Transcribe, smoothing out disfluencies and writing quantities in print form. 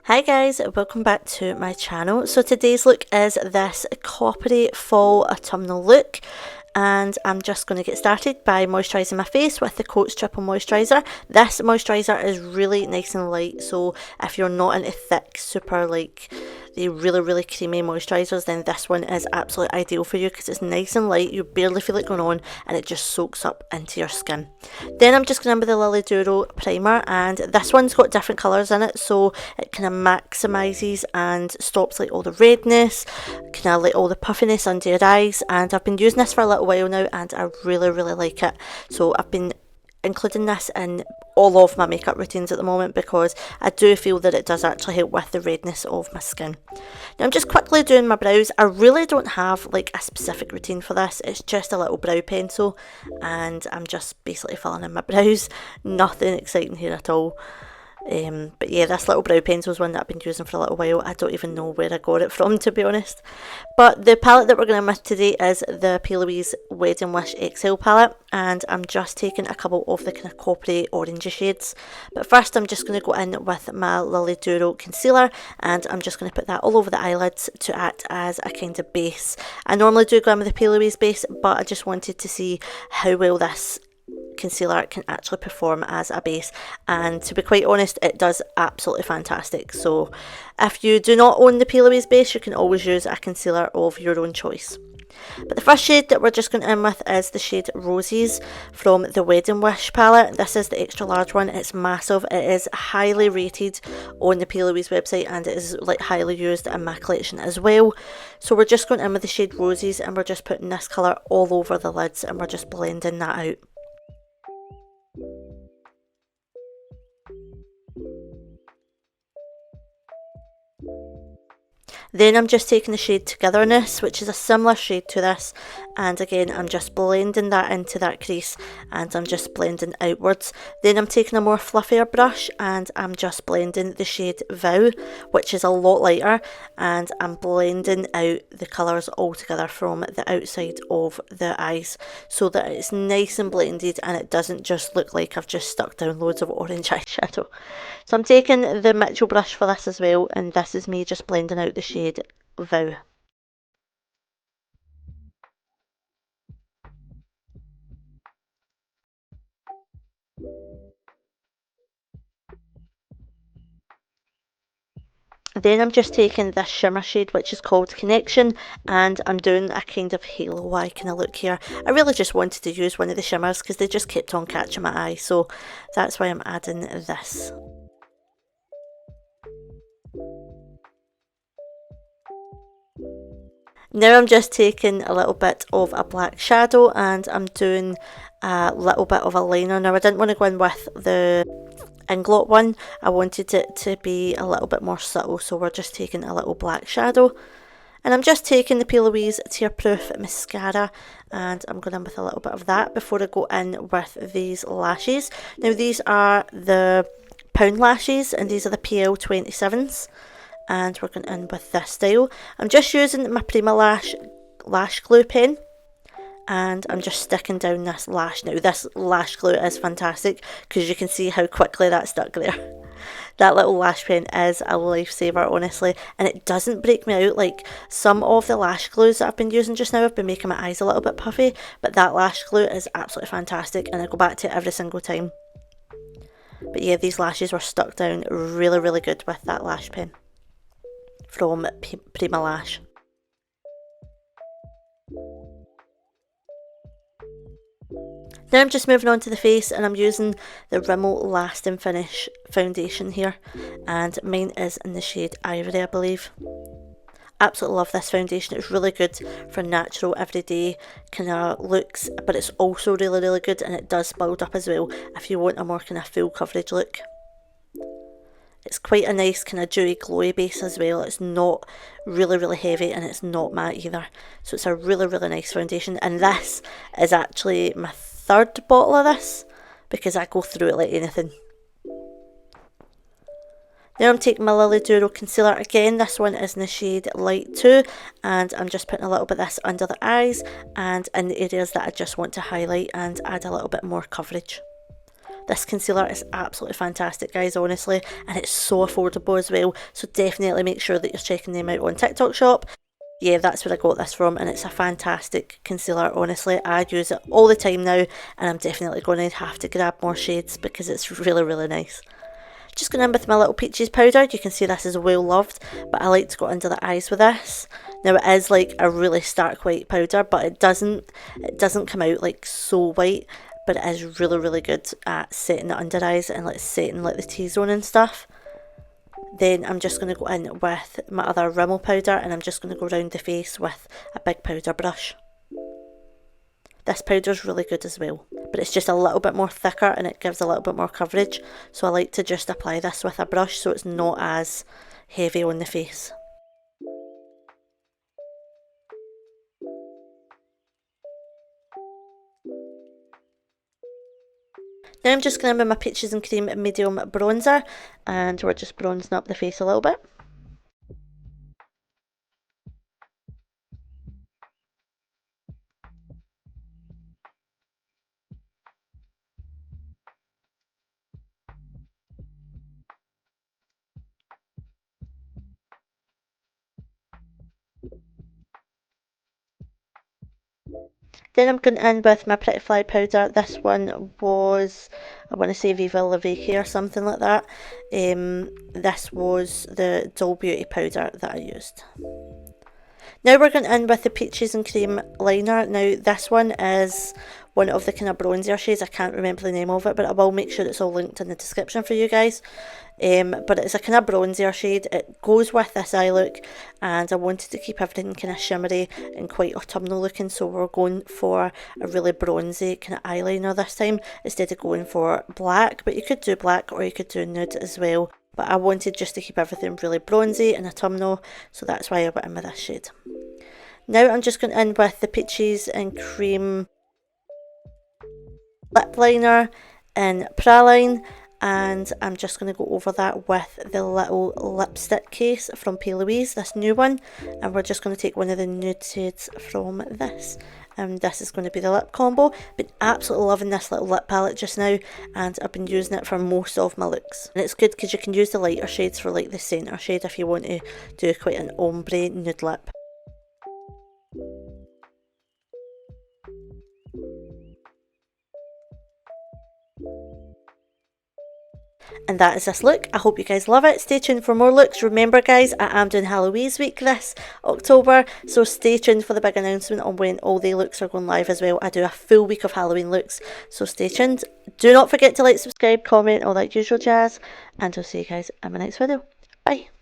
Hi guys, welcome back to my channel. So today's look is this coppery fall autumnal look, and I'm just going to get started by moisturising my face with the Coats Triple Moisturiser. This moisturiser is really nice and light, so if you're not into thick, super like the really creamy moisturisers, then this one is absolutely ideal for you because it's nice and light, you barely feel it going on, and it just soaks up into your skin. Then I'm just going in with the Lily Duro primer, and this one's got different colours in it, so it kind of maximises and stops like all the redness, kind of like all the puffiness under your eyes. And I've been using this for a little while now, and I really like it. So I've been including this in all of my makeup routines at the moment because I do feel that it does actually help with the redness of my skin. Now I'm just quickly doing my brows. I really don't have like a specific routine for this, it's just a little brow pencil and I'm just basically filling in my brows. Nothing exciting here at all. But yeah, this little brow pencil is one that I've been using for a little while. I don't even know where I got it from, to be honest. But the palette that we're going to with today is the Plouise Wedding XL palette, and I'm just taking a couple of the kind of coppery orangey shades. But first I'm just going to go in with my Lily Duro concealer, and I'm just going to put that all over the eyelids to act as a kind of base. I normally do Glam with the Plouise base, but I just wanted to see how well this concealer can actually perform as a base, and to be quite honest, it does absolutely fantastic. So if you do not own the Plouise base, you can always use a concealer of your own choice. But the first shade that we're just going in with is the shade Roses from the Wedding Wish palette. This is the extra large one. It's massive. It is highly rated on the Plouise website, and it is like highly used in my collection as well. So we're just going in with the shade Roses, and we're just putting this colour all over the lids, and we're just blending that out. Then I'm just taking the shade Togetherness, which is a similar shade to this, and again I'm just blending that into that crease, and I'm just blending outwards. Then I'm taking a more fluffier brush and I'm just blending the shade Vow, which is a lot lighter, and I'm blending out the colours all together from the outside of the eyes so that it's nice and blended and it doesn't just look like I've just stuck down loads of orange eyeshadow. So I'm taking the Mitchell brush for this as well, and this is me just blending out the shade Vow. Then I'm just taking this shimmer shade, which is called Connection, and I'm doing a kind of halo-eye kind of look here. I really just wanted to use one of the shimmers because they just kept on catching my eye, so that's why I'm adding this. Now I'm just taking a little bit of a black shadow, and I'm doing a little bit of a liner. Now I didn't want to go in with the Inglot one, I wanted it to be a little bit more subtle, so we're just taking a little black shadow. And I'm just taking the Louise Tearproof Mascara, and I'm going in with a little bit of that before I go in with these lashes. Now these are the pound lashes, and these are the PL27s. And we're going in with this style. I'm just using my Prima Lash lash glue pen, and I'm just sticking down this lash. Now this lash glue is fantastic because you can see how quickly that stuck there. That little lash pen is a lifesaver, honestly, and it doesn't break me out like some of the lash glues that I've been using just now have been making my eyes a little bit puffy, but that lash glue is absolutely fantastic and I go back to it every single time. But yeah, these lashes were stuck down really good with that lash pen from Prima Lash. Now I'm just moving on to the face, and I'm using the Rimmel Lasting Finish foundation here, and mine is in the shade Ivory, I believe. Absolutely love this foundation. It's really good for natural everyday kind of looks, but it's also really good, and it does build up as well if you want a more kind of full coverage look. It's quite a nice kind of dewy glowy base as well. It's not really heavy, and it's not matte either. So it's a really nice foundation, and this is actually my third bottle of this because I go through it like anything. Now I'm taking my Lily Duro concealer again. This one is in the shade Light 2, and I'm just putting a little bit of this under the eyes and in the areas that I just want to highlight and add a little bit more coverage. This concealer is absolutely fantastic, guys, honestly, and it's so affordable as well, so definitely make sure that you're checking them out on TikTok shop. Yeah, that's where I got this from, and it's a fantastic concealer, honestly. I use it all the time now, and I'm definitely going to have to grab more shades because it's really, really nice. Just going in with my little peaches powder. You can see this is well loved, but I like to go under the eyes with this. Now it is like a really stark white powder, but it doesn't come out like so white, but it is really, really good at setting the under eyes and like setting like the T-zone and stuff. Then I'm just going to go in with my other Rimmel powder, and I'm just going to go around the face with a big powder brush. This powder is really good as well, but it's just a little bit more thicker and it gives a little bit more coverage, so I like to just apply this with a brush so it's not as heavy on the face. Now I'm just going in with my Peaches and Cream medium bronzer, and we're just bronzing up the face a little bit. Then I'm going in with my Pretty Fly powder. This one was, I want to say Viva La Vie or something like that. This was the Doll Beauty powder that I used. Now we're going in with the Peaches and Cream liner. Now this one is one of the kind of bronzier shades. I can't remember the name of it, but I will make sure it's all linked in the description for you guys. But it's a kind of bronzier shade. It goes with this eye look, and I wanted to keep everything kind of shimmery and quite autumnal looking, so we're going for a really bronzy kind of eyeliner this time instead of going for black. But you could do black or you could do nude as well, but I wanted just to keep everything really bronzy and autumnal, so that's why I went in with this shade. Now I'm just going in with the Peaches and Cream lip liner in Praline, and I'm just going to go over that with the little lipstick case from Louise, this new one, and we're just going to take one of the nude shades from this. And this is going to be the lip combo. Been absolutely loving this little lip palette just now, and I've been using it for most of my looks. And it's good because you can use the lighter shades for like the centre shade if you want to do quite an ombre nude lip. And that is this look. I hope you guys love it. Stay tuned for more looks. Remember guys, I am doing Halloween week this October, so stay tuned for the big announcement on when all the looks are going live as well. I do a full week of Halloween looks, so stay tuned. Do not forget to like, subscribe, comment, all that usual jazz, and I'll see you guys in my next video. Bye.